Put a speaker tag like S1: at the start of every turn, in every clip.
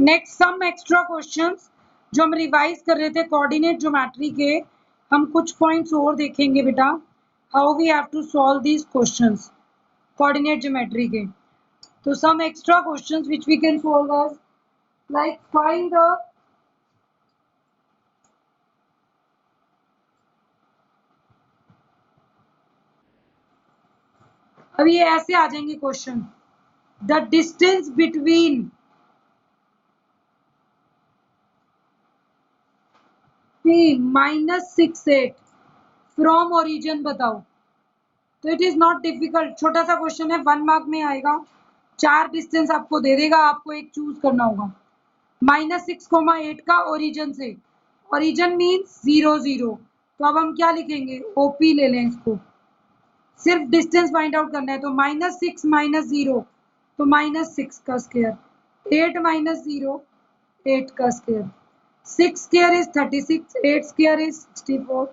S1: Next sum extra questions जो हम revise कर रहे थे कोऑर्डिनेट ज्योमेट्री के, हम कुछ पॉइंट्स और देखेंगे बेटा, how we have to solve these questions coordinate geometry के। तो some extra questions which we can solve as like find the अब ये ऐसे आ जाएंगे question, the distance between -6 8 from origin बताओ। तो इट इज नॉट डिफिकल्ट, छोटा सा क्वेश्चन है, 1 मार्क में आएगा। 4 डिस्टेंस आपको दे देगा, आपको एक चूज करना होगा। -6, 8 का ओरिजिन से, ओरिजिन मीन्स 0 0, तो अब हम क्या लिखेंगे, ओपी ले लें इसको, सिर्फ डिस्टेंस फाइंड आउट करना है। तो -6 -0 तो -6 का स्क्वायर, 8 -0 8 का square, 6 square is 36, 8 square is 64,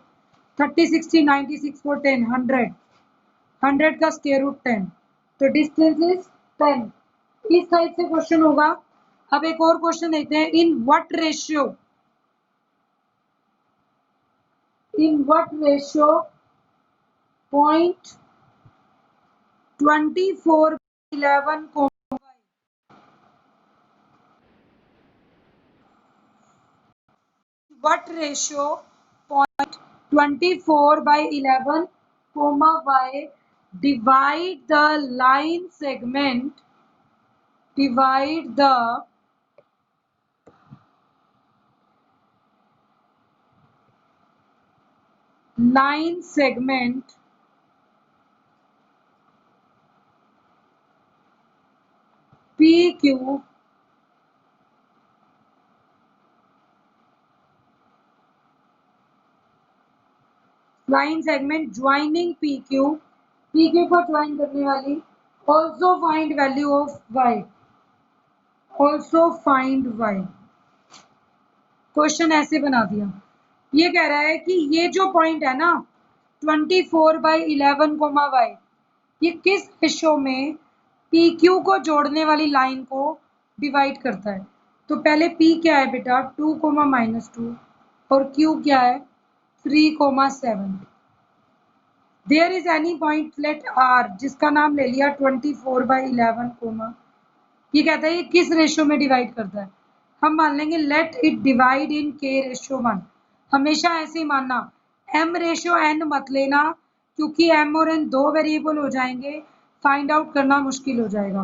S1: 30 60 90 6 4 10 100, 100 का स्क्वायर रूट 10, तो डिस्टेंस इज 10। इस टाइप से क्वेश्चन होगा। अब एक और क्वेश्चन देखते हैं, इन व्हाट रेशियो 0.24/11 को what ratio 0.24/11 y divide the line segment PQ line segment joining PQ को ज्वाइन करने वाली, also find value of y, question ऐसे बना दिया। ये कह रहा है कि ये जो पॉइंट है ना 24/11 y, ये किस रेशो में PQ को जोड़ने वाली लाइन को डिवाइड करता है। तो पहले P क्या है बेटा 2, -2 और Q क्या है 3, 7। There is any point let R, जिसका नाम ले लिया 24/11, ये कहता है ये किस रेशो में डिवाइड करता है। हम मान लेंगे let it divide in K/1, हमेशा ऐसे ही मानना, M/N मत लेना, क्योंकि M और N दो वेरिएबल हो जाएंगे, फाइंड आउट करना मुश्किल हो जाएगा।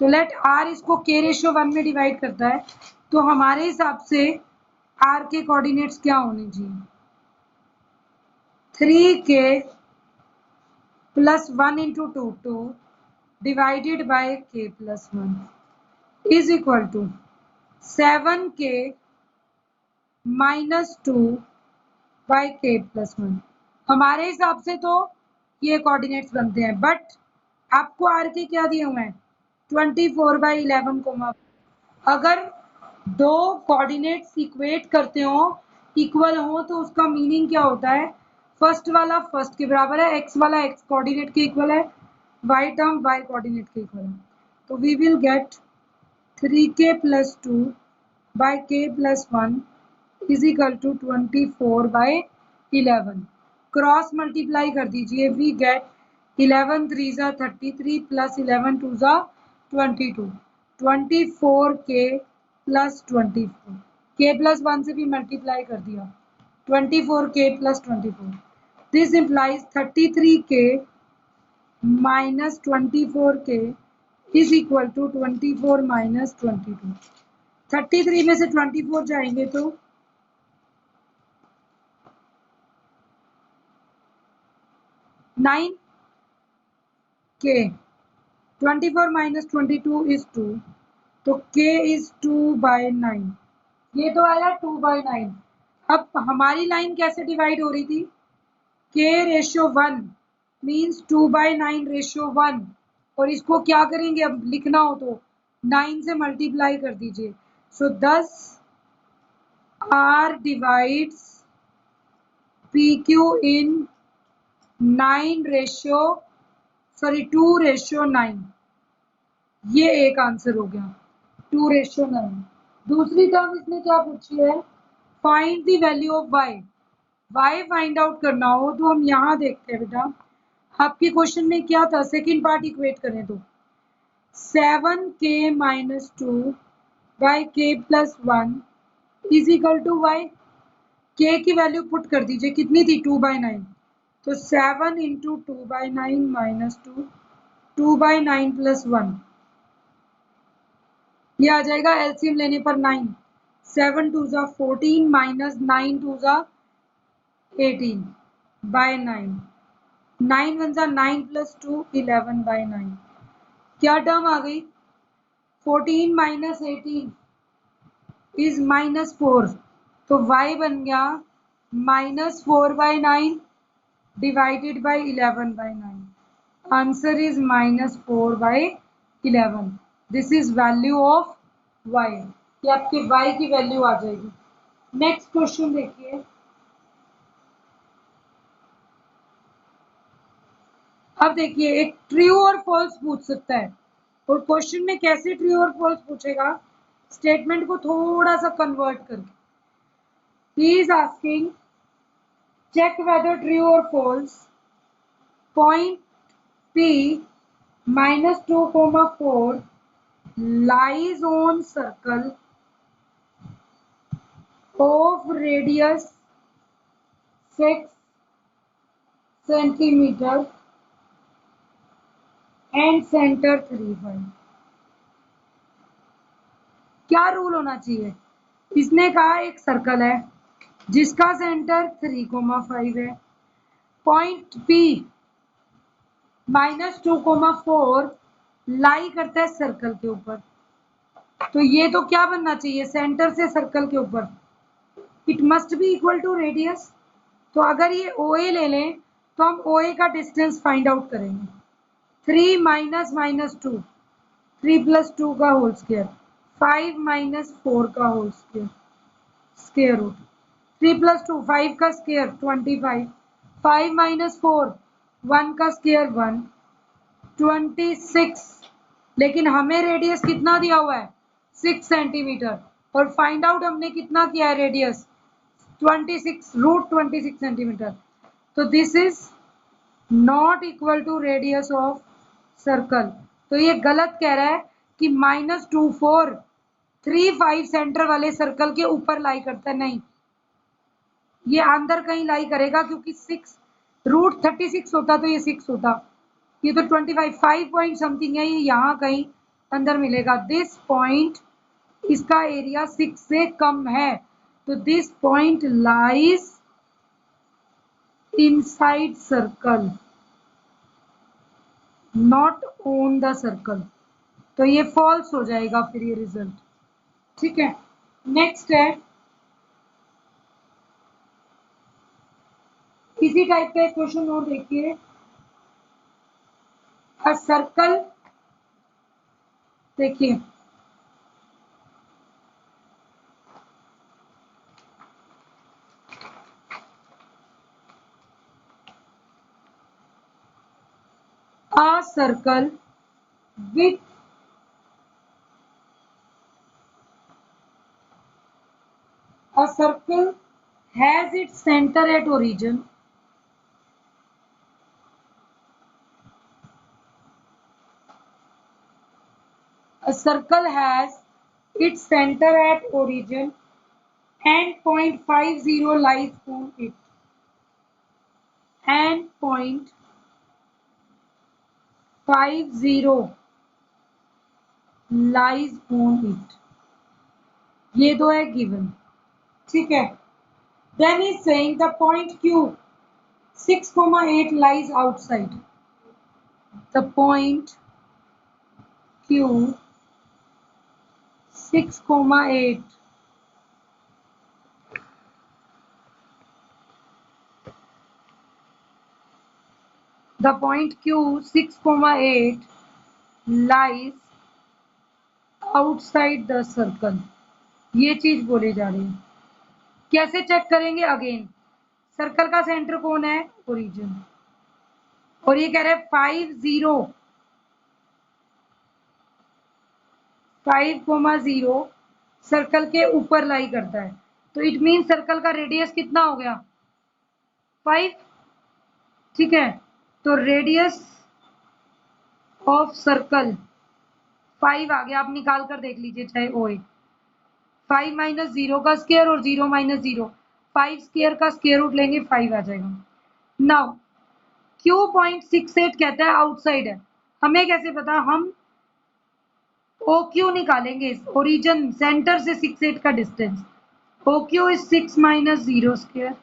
S1: तो लेट R इसको K/1 में डिवाइड करता है, तो हमारे हिसाब से R के कोऑर्डिनेट्स क्या होने चाहिए, 3K + 1 × 2 2 divided by K + 1 is equal to 7K - 2 by K + 1। हमारे हिसाब से तो ये कोऑर्डिनेट्स बनते हैं, बट आपको आर के क्या दिए हुए हैं 24/11, अगर दो कोऑर्डिनेट्स इक्वेट करते हो, इक्वल हो, तो उसका मीनिंग क्या होता है, फर्स्ट वाला फर्स्ट के बराबर है, एक्स वाला एक्स कोऑर्डिनेट के इक्वल है, वाई टर्म वाई कोऑर्डिनेट के इक्वल है। तो we will get 3K + 2 by K + 1 is equal to 24/11। Cross multiply कर दीजिए, वी गेट 11 3 33 + 11 2 22, 24K + 24, K + 1 से भी मल्टीप्लाई कर दिया, 24K + 24, this implies 33K - 24K is equal to 24 - 22। 33 में से 24 जाएंगे तो 9K, 24 - 22 is 2, तो K is 2/9, ये तो आया 2/9। अब हमारी लाइन कैसे डिवाइड हो रही थी, K/1 मीन्स 2/9/1, और इसको क्या करेंगे, अब लिखना हो तो 9 से मल्टीप्लाई कर दीजिए। सो 10 R divides PQ in 2/9, ये एक आंसर हो गया 2/9। दूसरी टर्म इसने क्या पूछी है, find the value of y। y find out करना हो तो हम यहाँ देखते हैं बेटा, आपके क्वेश्चन में क्या था, सेकंड पार्ट इक्वेट करें तो 7k-2 by k plus 1 is equal to y. k की वैल्यू पुट कर दीजिए, कितनी थी 2/9, तो 7 इंटू 2/9 माइनस 2 2/9 प्लस 1, ये आ जाएगा एलसीएम लेने पर 9, 7 2 जा 14 माइनस 9 2 जा 18 बाय 9, 9 1 जा 9 प्लस 2 11 बाय 9, क्या टर्म आ गई, 14 माइनस 18 इज -4, तो y बन गया -4/9 divided by 11/9, answer is -4/11। This is value of y, ये आपके y की वैल्यू आ जाएगी। नेक्स्ट क्वेश्चन देखिए, अब देखिए एक ट्रू और फॉल्स पूछ सकता है, और क्वेश्चन में कैसे ट्रू और फॉल्स पूछेगा, स्टेटमेंट को थोड़ा सा कन्वर्ट करके। He is asking check whether true or false point P -2, 4 lies on circle of radius 6 centimeter and center 3 5। क्या रूल होना चाहिए, इसने कहा एक सर्कल है जिसका सेंटर 3,5 है, पॉइंट P -2, 4 लाई करता है सर्कल के ऊपर, तो ये तो क्या बनना चाहिए, सेंटर से सर्कल के ऊपर, it must be equal to radius. तो अगर ये OA ले लें तो हम OA का डिस्टेंस फाइंड आउट करेंगे, 3 माइनस माइनस 2, 3 प्लस 2 का होल स्क्वायर, 5 माइनस 4 का whole square, square root, 3 plus 2 5 का स्क्वायर 25, 5 माइनस 4 1 का स्क्वायर 1, 26। लेकिन हमें रेडियस कितना दिया हुआ है 6 सेंटीमीटर, और फाइंड आउट हमने कितना किया है रेडियस 26 √26 सेंटीमीटर, तो this is not equal to radius of circle. तो ये गलत कह रहा है कि -2 4 3 5 सेंटर वाले सर्कल के ऊपर लाई करता है, नहीं, ये अंदर कहीं लाई करेगा, क्योंकि 6 √36 होता तो ये 6 होता, ये तो 25 5 पॉइंट समथिंग है, ये यहाँ कहीं अंदर मिलेगा। दिस पॉइंट, इसका एरिया 6 से कम है, तो this point lies inside circle not on the circle, तो ये फॉल्स हो जाएगा फिर ये रिजल्ट, ठीक है। नेक्स्ट है, इसी टाइप का एक क्वेश्चन और देखिए, अ सर्कल, देखिए a circle with a circle has its center at origin, a circle has its center at origin and point 50 lies on it, and point 50 lies on it, ये दो है given, ठीक है। Then is saying the point Q 6,8 lies outside, the point Q 6,8 the point Q 6,8 lies outside the circle, ये चीज बोली जा रही है। कैसे चेक करेंगे, अगेन सर्कल का सेंटर कौन है, ओरिजिन, और ये कह रहे हैं 5,0 सर्कल के ऊपर लाई करता है, तो इट मीन सर्कल का रेडियस कितना हो गया 5। ठीक है, तो रेडियस ऑफ सर्कल 5 आ गया, आप निकाल कर देख लीजिए चाहे ओए। 5 माइनस 0 का स्क्वायर और 0 माइनस 0, 5 स्क्वायर का स्क्वायर रूट लेंगे 5 आ जाएगा। नाउ क्यू 0.68 कहता है आउटसाइड है, हमें कैसे पता, हम ओ क्यू निकालेंगे, ओरिजिन सेंटर से 68 का distance. O Q is 6 minus 0 square,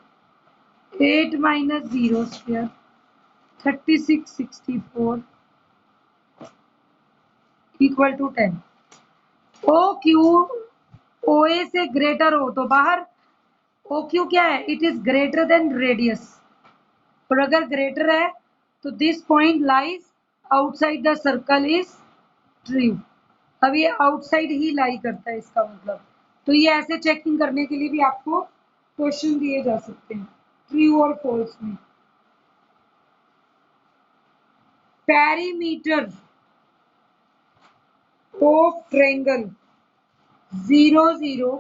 S1: 8 minus 0 square, 36 64 equal to 10। O Q O A से ग्रेटर हो तो बाहर, ओ क्यू क्या है, it is greater than radius, और अगर ग्रेटर है तो this point lies outside the circle is true. अब ये आउटसाइड ही लाई करता है इसका मतलब, तो ये ऐसे चेकिंग करने के लिए भी आपको क्वेश्चन दिए जा सकते हैं ट्रू और फॉल्स में। Perimeter of triangle 0 0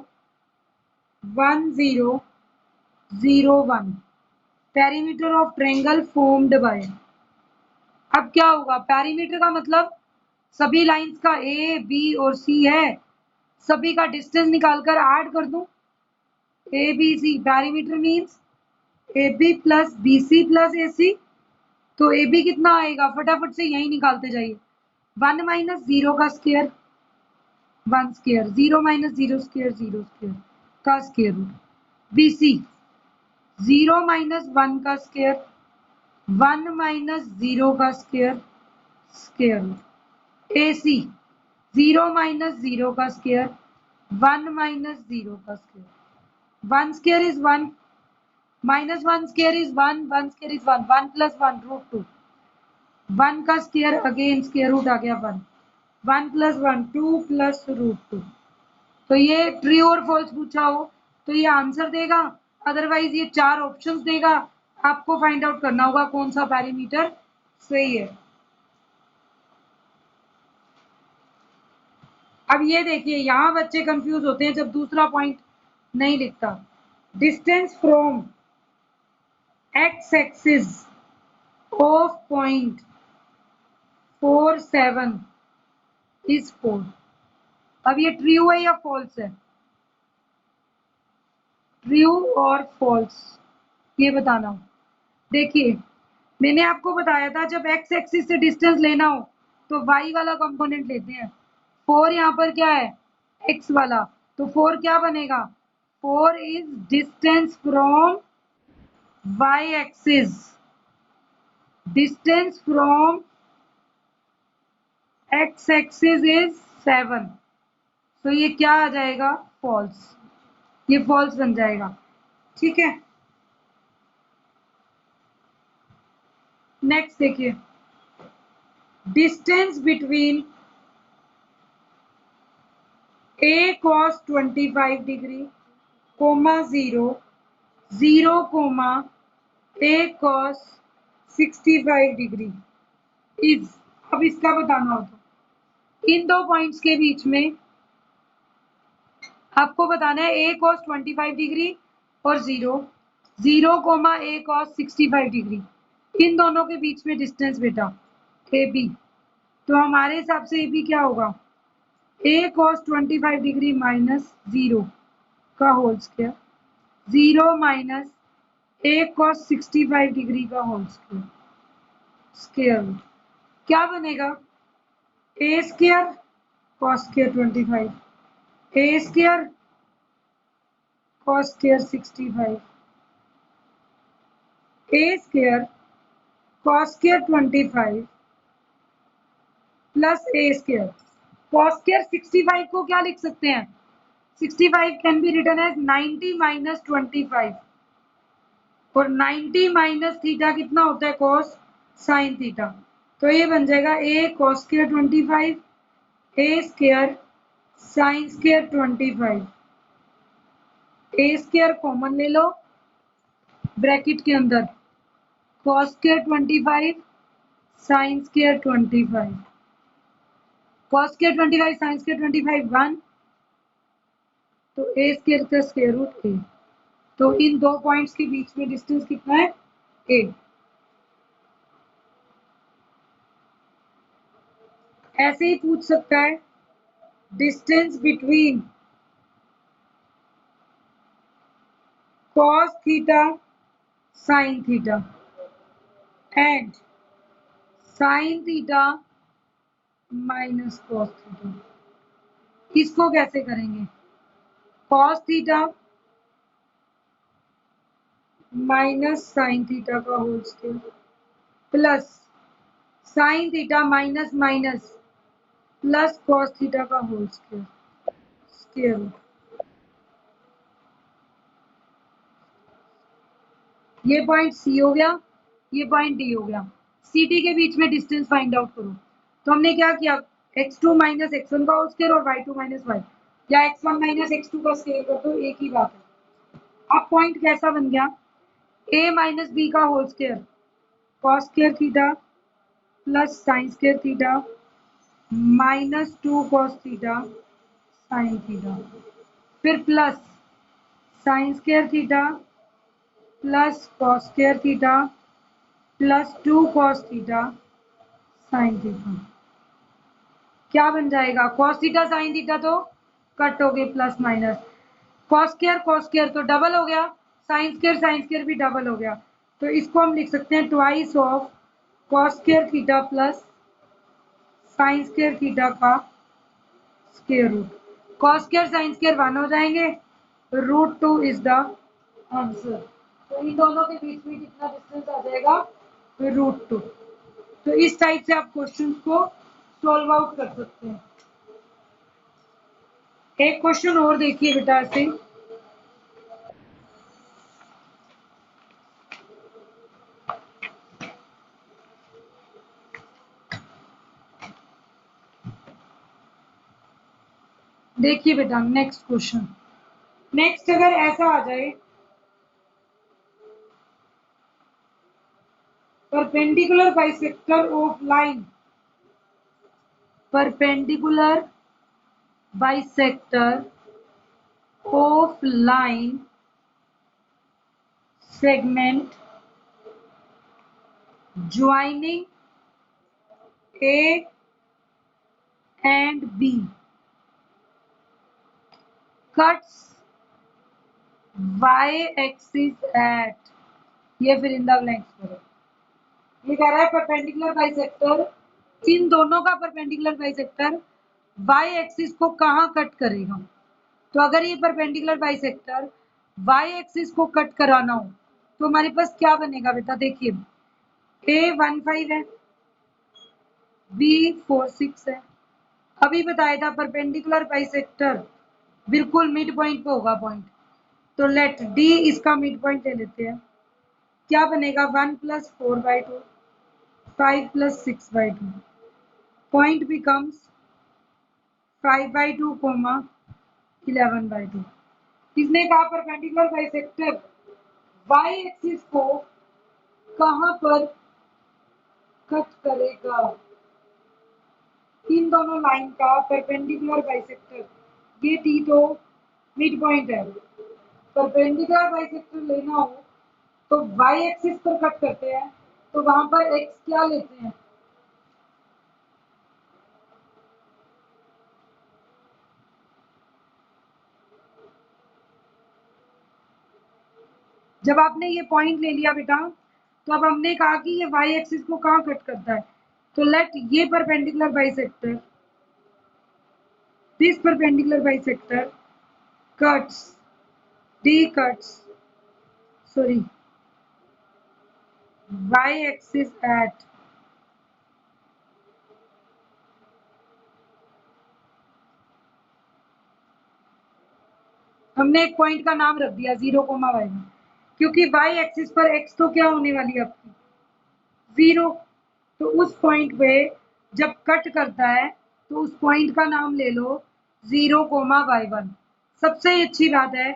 S1: 1 0 0 1, perimeter of triangle formed by. अब क्या होगा, पेरीमीटर का मतलब सभी लाइंस का ए बी और सी है, सभी का डिस्टेंस निकालकर ऐड कर दूं, A B C, perimeter means A B plus B C plus A C. तो ए बी कितना आएगा, फटाफट से यही निकालते जाइए, 1 माइनस 0 का square 1 square, 0 minus 0 square 0 square का square root. B C 0 minus 1 का स्क्वायर 1 माइनस 0 का square square root. A C 0 minus 0 का स्क्वायर 1 माइनस 0 का square, 1 square is 1 minus 1 square is 1, 1 square is 1, 1 plus 1 root 2, 1 का square again square root आ गया 1, 1 plus 1 2 plus root 2। तो ये true और फॉल्स पूछा हो तो ये आंसर देगा, अदरवाइज ये 4 ऑप्शंस देगा, आपको फाइंड आउट करना होगा कौन सा पैरामीटर सही है। अब ये देखिए, यहाँ बच्चे कंफ्यूज होते हैं जब दूसरा पॉइंट नहीं लिखता। Distance from X axis of point 47 is 4। अब ये ट्रू है या फॉल्स है, ट्रू और फॉल्स ये बताना। देखिए मैंने आपको बताया था जब एक्स एक्सिस से डिस्टेंस लेना हो तो वाई वाला कंपोनेंट लेते हैं, 4 यहाँ पर क्या है एक्स वाला, तो 4 क्या बनेगा, 4 is distance from Y axis, distance from X axis is 7, तो ये क्या आ जाएगा फॉल्स, ये फॉल्स बन जाएगा। ठीक है, नेक्स्ट देखिए, distance between a cos 25 degree comma 0 0 comma a cos 65 degree is, अब इसका बताना होगा इन दो पॉइंट्स के बीच में आपको बताना है a cos 25 डिग्री और 0 0 कोमा a cos 65 डिग्री, इन दोनों के बीच में डिस्टेंस बेटा ए बी, तो हमारे हिसाब से ए बी क्या होगा, a cos 25 डिग्री माइनस 0 का whole square, 0 minus a cos 65 degree का होल स्क्वायर स्क्वायर रूट, क्या बनेगा a square cos square 25, a square cos square 65, a square cos square 25 प्लस a स्क्वायर, cos स्क्वायर 65 को क्या लिख सकते हैं, 65 can be written as 90 minus 25, और 90 माइनस थीटा कितना होता है cos साइन थीटा, तो ये बन जाएगा a cos square 25 a square sine square 25, a square common ले लो ब्रैकेट के अंदर, cos square 25 sine square 25, cos square 25 sine square 25 1, तो ए स्क्वायर का स्क्वायर रूट ए। तो इन दो पॉइंट्स के बीच में डिस्टेंस कितना है? ए। ऐसे ही पूछ सकता है distance between cos theta sin theta and sin theta minus cos theta. इसको कैसे करेंगे? cos theta minus sine theta का whole square plus sine theta minus minus plus cos theta का होल स्क्वायर स्क्वायर रूट। ये point C हो गया, ये point D हो गया। सी डी के बीच में डिस्टेंस फाइंड आउट करो। तो हमने क्या किया? x2 माइनस x1 का होल स्क्वायर और y2 माइनस y, या x1 माइनस x2 का स्क्वायर कर दो, एक ही बात है। अब पॉइंट कैसा बन गया? a माइनस b का whole square cos square theta plus sine square theta minus 2 cos theta sine theta, फिर plus sine square theta plus cos square theta plus 2 cos theta sine theta. क्या बन जाएगा? cos theta sine theta तो cut हो गए, plus minus cos square तो double हो गया, साइन स्क्वायर भी डबल हो गया। तो इसको हम लिख सकते हैं twice of cos square theta plus sine square theta का square root. cos square sine square 1 हो जाएंगे, √2 इज द आंसर। तो इन दोनों के बीच में कितना डिस्टेंस आ जाएगा? √2। तो इस टाइप से आप क्वेश्चन को सॉल्व आउट कर सकते हैं। एक क्वेश्चन और देखिए बेटा से। देखिए बेटा नेक्स्ट क्वेश्चन। नेक्स्ट अगर ऐसा आ जाए perpendicular bisector of line, perpendicular bisector of line segment joining A and B cuts y-axis at, ये फिर इन द ब्लैंक्स करो। ये कह रहा है परपेंडिकुलर बाइसेक्टर, इन दोनों का परपेंडिकुलर बाइसेक्टर वाई एक्सिस को कहाँ कट करेगा? तो अगर ये परपेंडिकुलर बाइसेक्टर वाई एक्सिस को कट कराना हो तो हमारे पास क्या बनेगा बेटा? देखिए A 15 है, B 46 है। अभी बताया था परपेंडिकुलर बाइसेक्टर बिल्कुल मिड पॉइंट पे होगा पॉइंट, तो लेट D इसका मिड पॉइंट ले लेते हैं। क्या बनेगा? 1 + 4/2 5 + 6/2 पॉइंट बिकम्स 5/2, 11/2। किसने कहा परपेंडिकुलर बाइसेक्टर वाई एक्सिस को कहां पर कट करेगा? इन दोनों लाइन का परपेंडिकुलर बाइसेक्टर, ये टी तो मिड पॉइंट है। परपेंडिकुलर बाइसेक्टर लेना हो तो वाई एक्सिस पर कट करते हैं, तो वहां पर एक्स क्या लेते हैं? जब आपने ये पॉइंट ले लिया बेटा, तो अब हमने कहा कि ये वाई एक्सिस को कहाँ कट करता है, तो लेट ये perpendicular bisector, this perpendicular bisector cuts D cuts sorry y axis at हमने एक पॉइंट का नाम रख दिया 0,y1, क्योंकि y एक्सिस पर x तो क्या होने वाली है आपकी? 0। तो उस पॉइंट पे जब कट करता है तो उस पॉइंट का नाम ले लो 0,y1। सबसे अच्छी बात है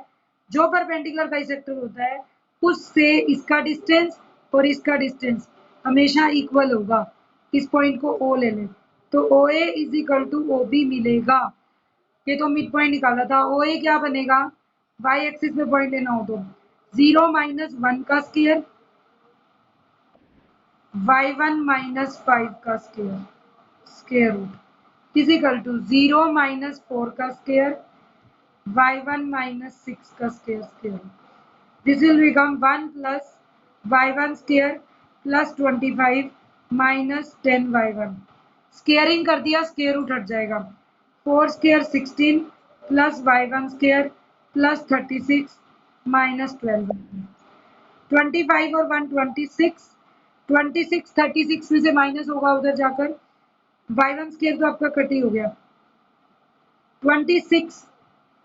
S1: जो परपेंडिकुलर बाइसेक्टर होता है उससे इसका डिस्टेंस और इसका डिस्टेंस हमेशा इक्वल होगा। इस पॉइंट को O ले लें तो OA = OB मिलेगा। ये तो मिड पॉइंट निकाला था। ओ ए क्या बनेगा, वाई एक्सिस में पॉइंट लेना हो तो 0 माइनस 1 का स्क्वायर, y1 माइनस 5 का square, square root is equal to 0 minus 4 का स्क्वायर, y1 माइनस 6 का square, square root. This will become 1 plus y1 square plus 25 minus 10y1। Squaring कर दिया, स्क्वायर रूट हट जाएगा। 4 square 16 plus y1 square plus 36 minus 12। 25 और 1 26, 26 36 में से minus होगा उधर जाकर, y1 स्क्वायर तो आपका कट ही हो गया। 26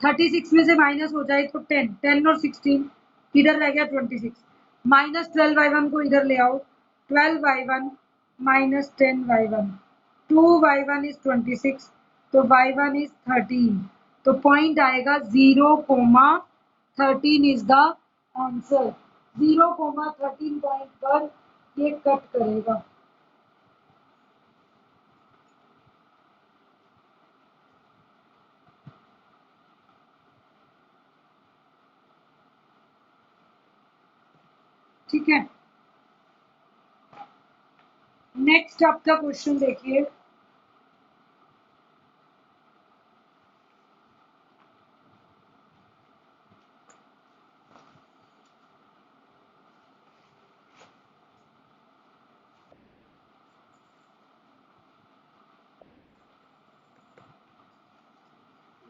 S1: 36 में से माइनस हो जाए तो 10, 10 और 16 इधर रह गया 26, माइनस 12y1 को इधर ले आओ, 12y1 minus 10y1, 2y1 is 26, तो y1 इज 13। तो पॉइंट आएगा 0,13 इज द आंसर। 0,13 पॉइंट पर ये कट करेगा। ठीक है, नेक्स्ट आपका क्वेश्चन देखिए।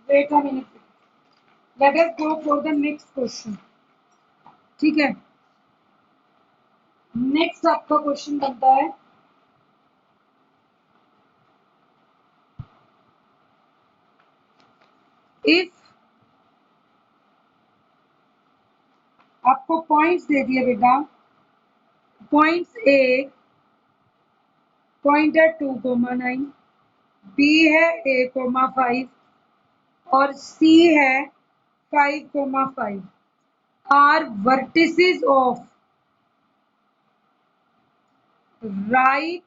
S1: Wait a minute, let us go for the next question. ठीक है, नेक्स्ट आपका क्वेश्चन बनता है, इफ आपको पॉइंट्स दे दिए बेटा, पॉइंट्स ए पॉइंट है 2,9, बी है a,5 और सी है 5,5 are vertices of right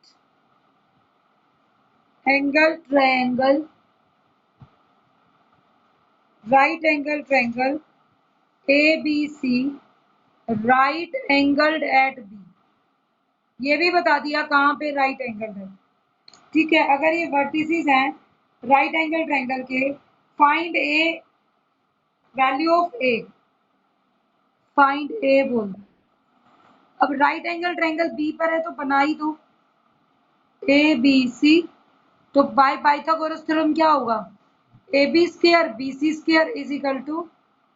S1: angle triangle, right angle triangle ABC, right angled at B. ये भी बता दिया कहाँ पे राइट एंगल है। ठीक है, अगर ये वर्टिसेस हैं राइट एंगल ट्रायंगल के, find a value of A, find A बोल। अब राइट एंगल ट्रायंगल बी पर है तो बना ही दो ए बी सी, तो बाय पाइथागोरस थ्योरम क्या होगा, A B square B C square is equal to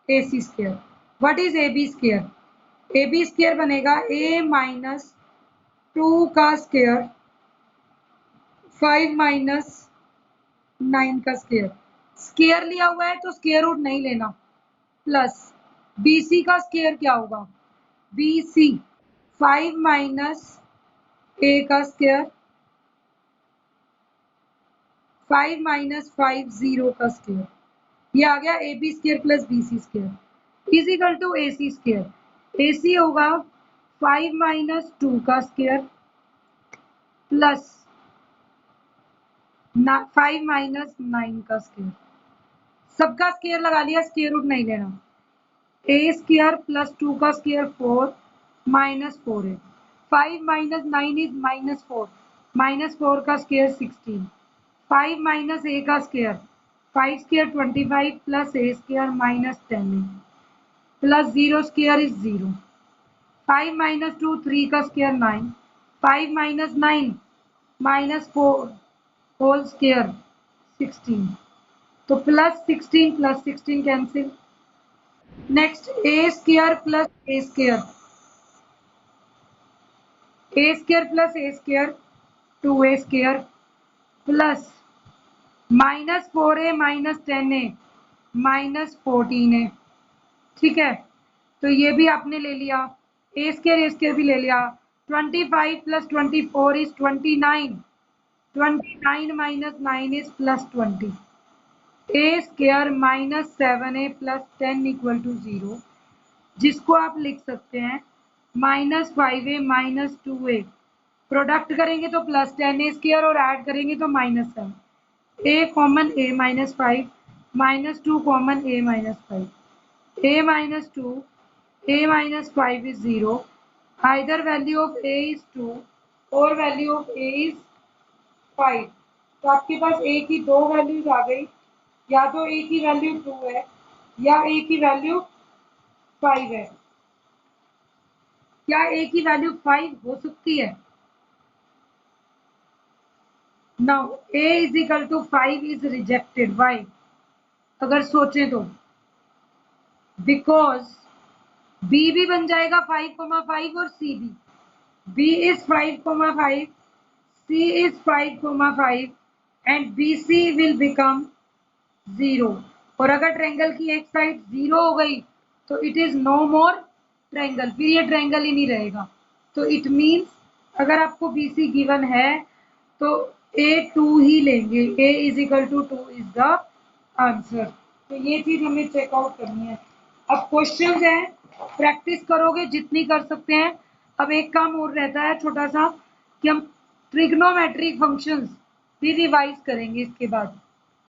S1: A C square. What is A B square, A B square बनेगा ए माइनस 2 का स्क्वायर 5 माइनस 9 का स्क्वायर, स्क्वायर लिया हुआ है तो स्क्वायर रूट नहीं लेना, प्लस BC का स्क्वायर क्या होगा, BC 5 माइनस a का स्क्वायर 5 माइनस 5 0 का स्क्वायर, ये आ गया AB square plus BC square is equal to AC square. AC होगा 5 माइनस 2 का स्क्वायर प्लस 5 माइनस 9 का स्क्वायर, सबका स्क्वायर लगा लिया, स्क्वायर रूट नहीं लेना। ए स्क्वायर प्लस 2 का स्क्वायर 4 माइनस 4 है, 5 माइनस 9 इज माइनस 4, माइनस 4 का स्क्वायर 16, 5 माइनस ए का square 5 square 25 plus A square minus 10 है, प्लस 0 स्क्वायर इज 0, 5 माइनस 2 3 का square 9, 5 minus 9 minus 4 whole square 16, तो plus 16 plus 16 cancel. Next A square plus A square, A square plus A square 2a square plus minus 4a minus 10a minus 14a। ठीक है, तो ये भी आपने ले लिया, ए स्क्वायर भी ले लिया। 25 plus 24 is 29, 29 minus 9 is plus 20, A square minus 7a plus 10 equal to 0, जिसको आप लिख सकते हैं minus 5a minus 2a, product करेंगे तो प्लस 10a स्क्वायर और ऐड करेंगे तो minus 7, A common A minus 5 -2 common a -5. a -2, a -5 is 0. Either value of a is 2 or value of a is 5. तो आपके पास a की दो वैल्यूज आ गई, या तो a की वैल्यू 2 है या a की वैल्यू 5 है। क्या a की वैल्यू 5 हो सकती है? Now a is equal to 5 is rejected. Why? अगर सोचें तो बिकॉज b भी बन जाएगा 5,5 और c भी। b is 5,5, c is 5,5 and bc will become 0. और अगर ट्रायंगल की एक साइड 0 हो गई तो it is no more triangle, फिर ये ट्रायंगल ही नहीं रहेगा। तो इट मीन्स अगर आपको BC गिवन है तो a 2 ही लेंगे। a is equal to 2 is the answer. तो ये चीज हमें चेकआउट करनी है। अब क्वेश्चंस हैं, प्रैक्टिस करोगे जितनी कर सकते हैं। अब एक काम और रहता है छोटा सा कि हम ट्रिग्नोमेट्रिक फंक्शंस भी रिवाइज करेंगे इसके बाद।